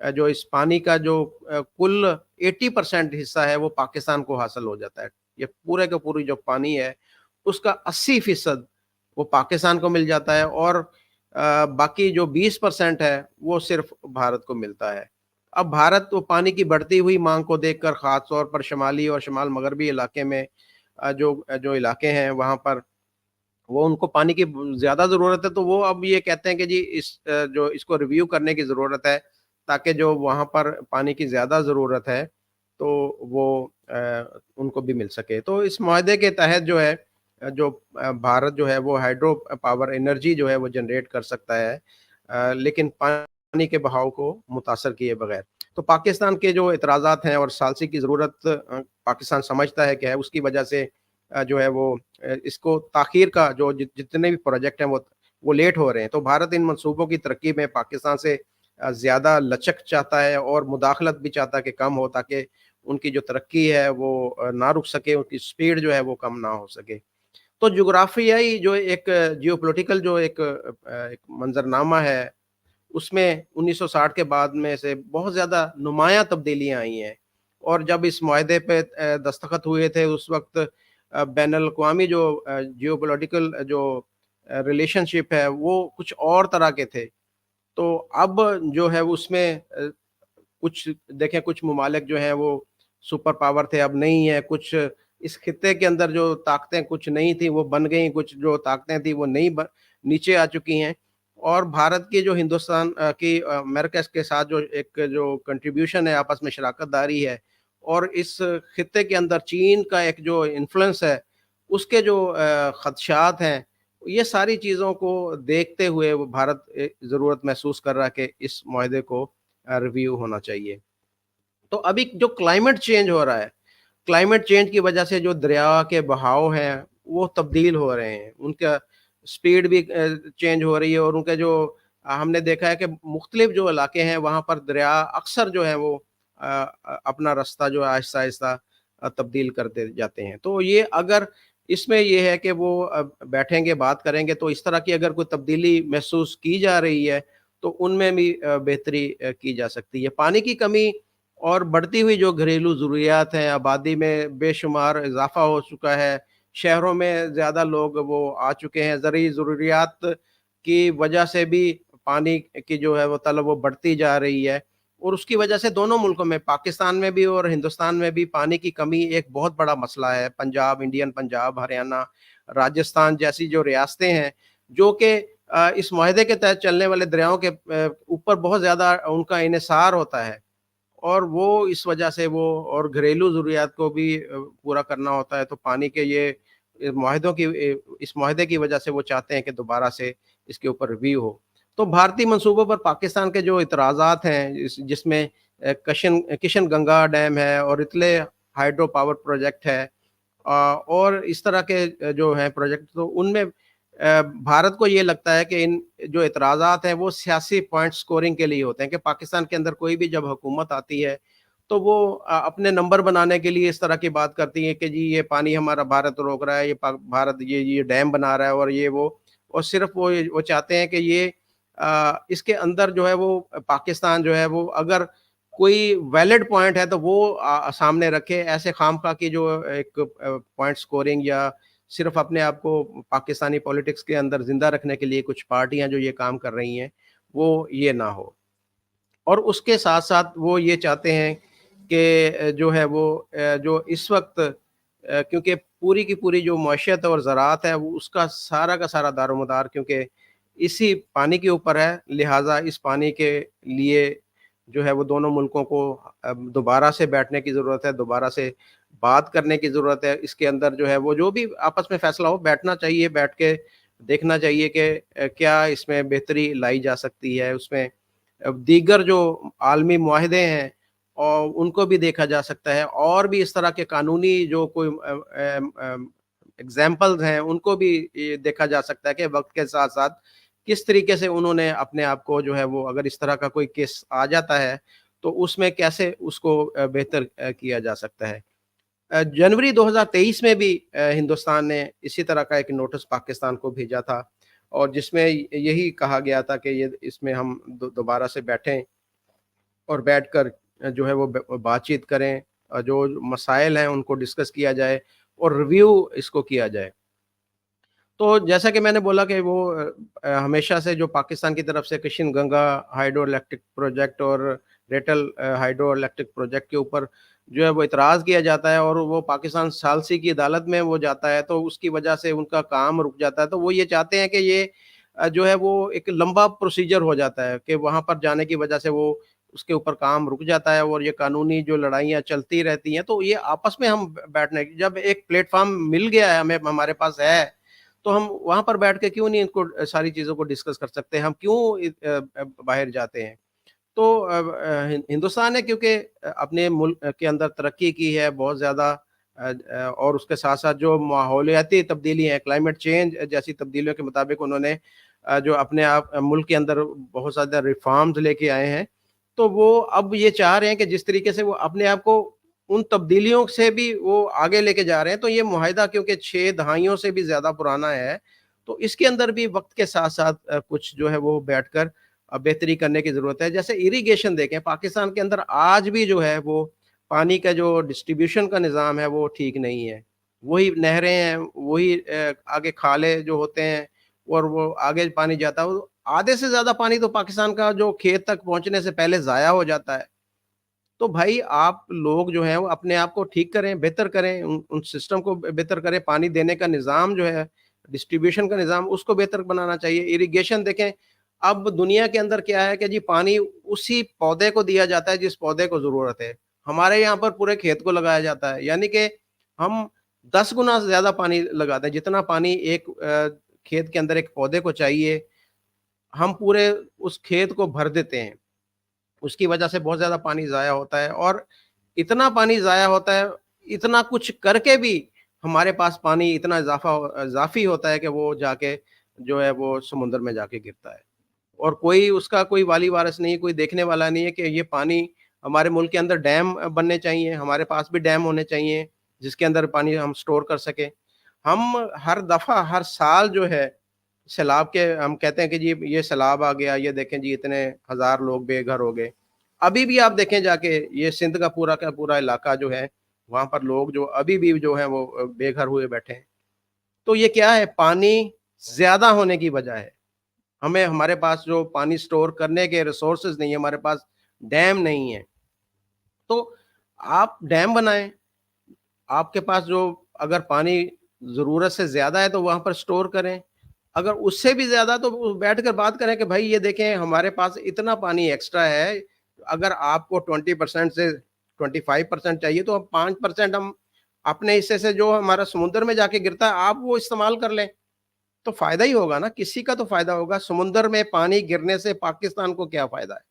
جو اس پانی کا جو کل 80% حصہ ہے وہ پاکستان کو حاصل ہو جاتا ہے۔ یہ پورے کا پوری جو پانی ہے اس کا 80% وہ پاکستان کو مل جاتا ہے، اور باقی جو 20% ہے وہ صرف بھارت کو ملتا ہے۔ اب بھارت تو پانی کی بڑھتی ہوئی مانگ کو دیکھ کر خاص طور پر شمالی اور شمال مغربی علاقے میں جو جو علاقے ہیں وہاں پر وہ ان کو پانی کی زیادہ ضرورت ہے، تو وہ اب یہ کہتے ہیں کہ جی جو اس کو ریویو کرنے کی ضرورت ہے، تاکہ جو وہاں پر پانی کی زیادہ ضرورت ہے تو وہ ان کو بھی مل سکے۔ تو اس معاہدے کے تحت جو ہے جو بھارت جو ہے وہ ہائیڈرو پاور انرجی جو ہے وہ جنریٹ کر سکتا ہے، لیکن پانی کے بہاؤ کو متاثر کیے بغیر۔ تو پاکستان کے جو اعتراضات ہیں اور ثالثی کی ضرورت پاکستان سمجھتا ہے کہ ہے، اس کی وجہ سے جو ہے وہ اس کو تاخیر کا جو جتنے بھی پروجیکٹ ہیں وہ لیٹ ہو رہے ہیں۔ تو بھارت ان منصوبوں کی ترقی میں پاکستان سے زیادہ لچک چاہتا ہے اور مداخلت بھی چاہتا ہے کہ کم ہو، تاکہ ان کی جو ترقی ہے وہ نہ رک سکے، ان کی سپیڈ جو ہے وہ کم نہ ہو سکے۔ تو جغرافیائی جو ایک جیو پولیٹیکل جو ایک منظرنامہ ہے، اس میں 1960 کے بعد میں سے بہت زیادہ نمایاں تبدیلیاں آئی ہیں، اور جب اس معاہدے پہ دستخط ہوئے تھے اس وقت بین الاقوامی جو جیو پولیٹیکل جو ریلیشن شپ ہے وہ کچھ اور طرح کے تھے۔ تو اب جو ہے اس میں کچھ دیکھیں، کچھ ممالک جو ہیں وہ سپر پاور تھے، اب نہیں ہے، کچھ اس خطے کے اندر جو طاقتیں کچھ نہیں تھیں وہ بن گئیں، کچھ جو طاقتیں تھیں وہ نہیں نیچے آ چکی ہیں۔ اور بھارت کی جو ہندوستان کی امریکہ کے ساتھ جو ایک جو کنٹریبیوشن ہے، آپس میں شراکت داری ہے، اور اس خطے کے اندر چین کا ایک جو انفلوئنس ہے، اس کے جو خدشات ہیں، یہ ساری چیزوں کو دیکھتے ہوئے وہ بھارت ضرورت محسوس کر رہا ہے کہ اس معاہدے کو ریویو ہونا چاہیے۔ تو ابھی جو کلائمیٹ چینج ہو رہا ہے، کلائمیٹ چینج کی وجہ سے جو دریا کے بہاؤ ہیں وہ تبدیل ہو رہے ہیں، ان کا سپیڈ بھی چینج ہو رہی ہے، اور ان کے جو ہم نے دیکھا ہے کہ مختلف جو علاقے ہیں وہاں پر دریا اکثر جو ہے وہ اپنا راستہ جو آہستہ آہستہ تبدیل کرتے جاتے ہیں۔ تو یہ اگر اس میں یہ ہے کہ وہ بیٹھیں گے، بات کریں گے، تو اس طرح کی اگر کوئی تبدیلی محسوس کی جا رہی ہے تو ان میں بھی بہتری کی جا سکتی ہے۔ پانی کی کمی اور بڑھتی ہوئی جو گھریلو ضروریات ہیں، آبادی میں بے شمار اضافہ ہو چکا ہے، شہروں میں زیادہ لوگ وہ آ چکے ہیں، زرعی ضروریات کی وجہ سے بھی پانی کی جو ہے وہ طلب وہ بڑھتی جا رہی ہے، اور اس کی وجہ سے دونوں ملکوں میں، پاکستان میں بھی اور ہندوستان میں بھی، پانی کی کمی ایک بہت بڑا مسئلہ ہے۔ پنجاب، انڈین پنجاب، ہریانہ، راجستھان جیسی جو ریاستیں ہیں، جو کہ اس معاہدے کے تحت چلنے والے دریاؤں کے اوپر بہت زیادہ ان کا انحصار ہوتا ہے، اور وہ اس وجہ سے وہ اور گھریلو ضروریات کو بھی پورا کرنا ہوتا ہے، تو پانی کے یہ معاہدوں کی اس معاہدے کی وجہ سے وہ چاہتے ہیں کہ دوبارہ سے اس کے اوپر ریویو ہو۔ تو بھارتی منصوبوں پر پاکستان کے جو اعتراضات ہیں، جس میں کشن گنگا ڈیم ہے اور اتلے ہائیڈرو پاور پروجیکٹ ہے، اور اس طرح کے جو ہیں پروجیکٹ، تو ان میں بھارت کو یہ لگتا ہے کہ ان جو اعتراضات ہیں وہ سیاسی پوائنٹ سکورنگ کے لیے ہوتے ہیں، کہ پاکستان کے اندر کوئی بھی جب حکومت آتی ہے تو وہ اپنے نمبر بنانے کے لیے اس طرح کی بات کرتی ہے کہ جی یہ پانی ہمارا بھارت روک رہا ہے، یہ بھارت یہ ڈیم بنا رہا ہے، اور یہ وہ، اور صرف وہ چاہتے ہیں کہ یہ اس کے اندر جو ہے وہ پاکستان جو ہے وہ اگر کوئی ویلڈ پوائنٹ ہے تو وہ سامنے رکھے، ایسے خام خواہ کی جو ایک پوائنٹ سکورنگ یا صرف اپنے آپ کو پاکستانی پولیٹکس کے اندر زندہ رکھنے کے لیے کچھ پارٹیاں جو یہ کام کر رہی ہیں وہ یہ نہ ہو۔ اور اس کے ساتھ ساتھ وہ یہ چاہتے ہیں کہ جو ہے وہ جو اس وقت کیونکہ پوری کی پوری جو معیشت اور زراعت ہے وہ اس کا سارا دار و مدار کیونکہ اسی پانی کے اوپر ہے، لہٰذا اس پانی کے لیے جو ہے وہ دونوں ملکوں کو دوبارہ سے بیٹھنے کی ضرورت ہے، دوبارہ سے بات کرنے کی ضرورت ہے۔ اس کے اندر جو ہے وہ جو بھی آپس میں فیصلہ ہو، بیٹھنا چاہیے، بیٹھ کے دیکھنا چاہیے کہ کیا اس میں بہتری لائی جا سکتی ہے، اس میں دیگر جو عالمی معاہدے ہیں اور ان کو بھی دیکھا جا سکتا ہے، اور بھی اس طرح کے قانونی جو کوئی اگزامپلز ہیں ان کو بھی دیکھا جا سکتا ہے کہ وقت کے ساتھ ساتھ کس طریقے سے انہوں نے اپنے آپ کو جو ہے وہ اگر اس طرح کا کوئی کیس آ جاتا ہے تو اس میں کیسے اس کو بہتر کیا جا سکتا ہے۔ جنوری 2023 میں بھی ہندوستان نے اسی طرح کا ایک نوٹس پاکستان کو بھیجا تھا، اور جس میں یہی کہا گیا تھا کہ اس میں ہم دوبارہ سے بیٹھیں اور بیٹھ کر جو ہے وہ بات چیت کریں، جو مسائل ہیں ان کو ڈسکس کیا جائے اور ریویو اس کو کیا جائے۔ تو جیسا کہ میں نے بولا کہ وہ ہمیشہ سے جو پاکستان کی طرف سے Kishanganga hydroelectric project اور ریٹل ہائیڈرو الیکٹرک پروجیکٹ کے اوپر جو ہے وہ اعتراض کیا جاتا ہے، اور وہ پاکستان ثالثی کی عدالت میں وہ جاتا ہے، تو اس کی وجہ سے ان کا کام رک جاتا ہے۔ تو وہ یہ چاہتے ہیں کہ یہ جو ہے وہ ایک لمبا پروسیجر ہو جاتا ہے کہ وہاں پر جانے کی وجہ سے وہ اس کے اوپر کام رک جاتا ہے، اور یہ قانونی جو لڑائیاں چلتی رہتی ہیں۔ تو یہ آپس میں ہم بیٹھنے جب ایک پلیٹ فارم مل گیا ہے ہمیں، ہمارے پاس ہے، تو ہم وہاں پر بیٹھ کے کیوں نہیں ان کو ساری چیزوں کو ڈسکس کر سکتے؟ ہم کیوں باہر جاتے ہیں؟ تو ہندوستان نے کیونکہ اپنے ملک کے اندر ترقی کی ہے بہت زیادہ، اور اس کے ساتھ ساتھ جو ماحولیاتی تبدیلی ہیں، کلائمیٹ چینج جیسی تبدیلیوں کے مطابق انہوں نے جو اپنے آپ ملک کے اندر بہت زیادہ ریفارمز لے کے آئے ہیں، تو وہ اب یہ چاہ رہے ہیں کہ جس طریقے سے وہ اپنے آپ کو ان تبدیلیوں سے بھی وہ آگے لے کے جا رہے ہیں، تو یہ معاہدہ کیونکہ 6 دہائیوں سے بھی زیادہ پرانا ہے، تو اس کے اندر بھی وقت کے ساتھ ساتھ کچھ جو ہے وہ بیٹھ کر بہتری کرنے کی ضرورت ہے۔ جیسے اریگیشن دیکھیں، پاکستان کے اندر آج بھی جو ہے وہ پانی کا جو ڈسٹریبیوشن کا نظام ہے وہ ٹھیک نہیں ہے۔ وہی نہریں ہیں، وہی آگے کھالے جو ہوتے ہیں، اور وہ آگے پانی جاتا ہے، وہ آدھے سے زیادہ پانی تو پاکستان کا جو کھیت تک پہنچنے سے پہلے ضائع ہو جاتا ہے۔ تو بھائی آپ لوگ جو ہیں وہ اپنے آپ کو ٹھیک کریں، بہتر کریں، ان سسٹم کو بہتر کریں، پانی دینے کا نظام جو ہے، ڈسٹریبیوشن کا نظام اس کو بہتر بنانا چاہیے۔ اریگیشن دیکھیں، اب دنیا کے اندر کیا ہے کہ جی پانی اسی پودے کو دیا جاتا ہے جس پودے کو ضرورت ہے۔ ہمارے یہاں پر پورے کھیت کو لگایا جاتا ہے، یعنی کہ ہم 10 گنا زیادہ پانی لگاتے ہیں، جتنا پانی ایک کھیت کے اندر ایک پودے کو چاہیے، ہم پورے اس کھیت کو بھر دیتے ہیں۔ اس کی وجہ سے بہت زیادہ پانی ضائع ہوتا ہے، اور اتنا پانی ضائع ہوتا ہے، اتنا کچھ کر کے بھی ہمارے پاس پانی اتنا اضافی ہوتا ہے کہ وہ جا کے جو ہے وہ سمندر میں جا کے گرتا ہے، اور کوئی اس کا کوئی والی وارث نہیں، کوئی دیکھنے والا نہیں ہے کہ یہ پانی ہمارے ملک کے اندر ڈیم بننے چاہیے، ہمارے پاس بھی ڈیم ہونے چاہیے جس کے اندر پانی ہم سٹور کر سکیں۔ ہم ہر دفعہ ہر سال جو ہے سیلاب کے ہم کہتے ہیں کہ جی یہ سیلاب آ گیا، یہ دیکھیں جی اتنے ہزار لوگ بے گھر ہو گئے۔ ابھی بھی آپ دیکھیں جا کے یہ سندھ کا پورا علاقہ جو ہے، وہاں پر لوگ جو ابھی بھی جو ہیں وہ بے گھر ہوئے بیٹھے ہیں۔ تو یہ کیا ہے؟ پانی زیادہ ہونے کی وجہ ہے۔ ہمارے پاس جو پانی سٹور کرنے کے ریسورسز نہیں ہیں، ہمارے پاس ڈیم نہیں ہے، تو آپ ڈیم بنائیں۔ آپ کے پاس جو اگر پانی ضرورت سے زیادہ ہے تو وہاں پر سٹور کریں، اگر اس سے بھی زیادہ تو بیٹھ کر بات کریں کہ بھائی یہ دیکھیں ہمارے پاس اتنا پانی ایکسٹرا ہے، اگر آپ کو 20% سے 25% چاہیے تو 5% ہم اپنے حصے سے جو ہمارا سمندر میں جا کے گرتا ہے آپ وہ استعمال کر لیں، تو فائدہ ہی ہوگا نا، کسی کا تو فائدہ ہوگا۔ سمندر میں پانی گرنے سے پاکستان کو کیا فائدہ ہے؟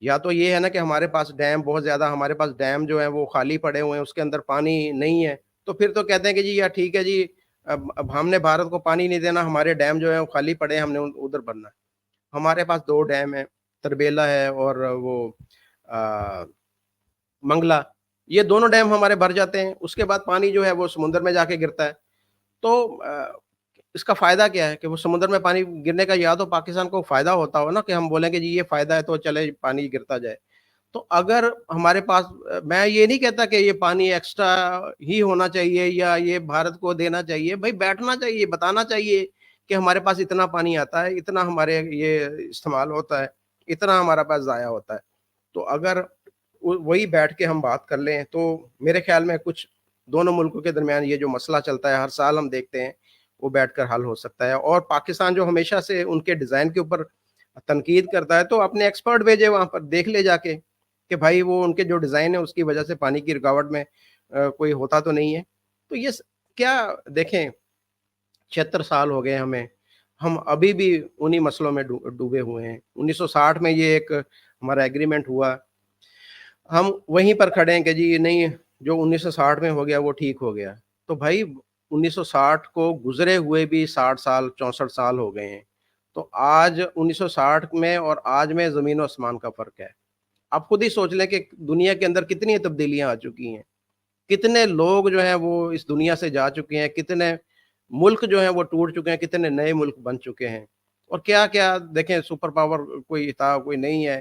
یا تو یہ ہے نا کہ ہمارے پاس ڈیم بہت زیادہ، ہمارے پاس ڈیم جو ہے وہ خالی پڑے ہوئے ہیں، اس کے اندر پانی نہیں ہے، تو پھر تو کہتے ہیں کہ جی یا ٹھیک ہے جی، اب ہم نے بھارت کو پانی نہیں دینا، ہمارے ڈیم جو ہے وہ خالی پڑے ہیں، ہم نے ادھر بننا ہے۔ ہمارے پاس 2 ڈیم ہیں، تربیلا ہے اور وہ منگلا، یہ دونوں ڈیم ہمارے بھر جاتے ہیں، اس کے بعد پانی جو ہے وہ سمندر میں جا کے گرتا ہے۔ تو اس کا فائدہ کیا ہے کہ وہ سمندر میں پانی گرنے کا یا تو پاکستان کو فائدہ ہوتا ہو نا کہ ہم بولیں کہ جی یہ فائدہ ہے تو چلے پانی گرتا جائے۔ تو اگر ہمارے پاس، میں یہ نہیں کہتا کہ یہ پانی ایکسٹرا ہی ہونا چاہیے یا یہ بھارت کو دینا چاہیے، بھائی بیٹھنا چاہیے، بتانا چاہیے کہ ہمارے پاس اتنا پانی آتا ہے، اتنا ہمارے یہ استعمال ہوتا ہے، اتنا ہمارا پاس ضائع ہوتا ہے۔ تو اگر وہی بیٹھ کے ہم بات کر لیں تو میرے خیال میں کچھ دونوں ملکوں کے درمیان یہ جو مسئلہ چلتا ہے ہر سال ہم دیکھتے ہیں، وہ بیٹھ کر حل ہو سکتا ہے۔ اور پاکستان جو ہمیشہ سے ان کے ڈیزائن کے اوپر تنقید کرتا ہے تو اپنے ایکسپرٹ بھیجے وہاں پر، دیکھ لے جا کے کہ بھائی وہ ان کے جو ڈیزائن ہے اس کی وجہ سے پانی کی رکاوٹ میں کوئی ہوتا تو نہیں ہے۔ تو یہ کیا دیکھیں، 76 سال ہو گئے ہمیں، ہم ابھی بھی انہی مسئلوں میں ڈوبے ہوئے ہیں۔ 1960 میں یہ ایک ہمارا ایگریمنٹ ہوا، ہم وہیں پر کھڑے ہیں کہ جی نہیں، جو 1960 میں ہو گیا وہ ٹھیک ہو گیا۔ تو بھائی 1960 کو گزرے ہوئے بھی 60 سال 64 سال ہو گئے ہیں، تو آج 1960 میں اور آج میں زمین و آسمان کا فرق ہے۔ آپ خود ہی سوچ لیں کہ دنیا کے اندر کتنی تبدیلیاں آ چکی ہیں، کتنے لوگ جو ہیں وہ اس دنیا سے جا چکے ہیں، کتنے ملک جو ہیں وہ ٹوٹ چکے ہیں، کتنے نئے ملک بن چکے ہیں، اور کیا کیا دیکھیں، سپر پاور کوئی تھا کوئی نہیں ہے،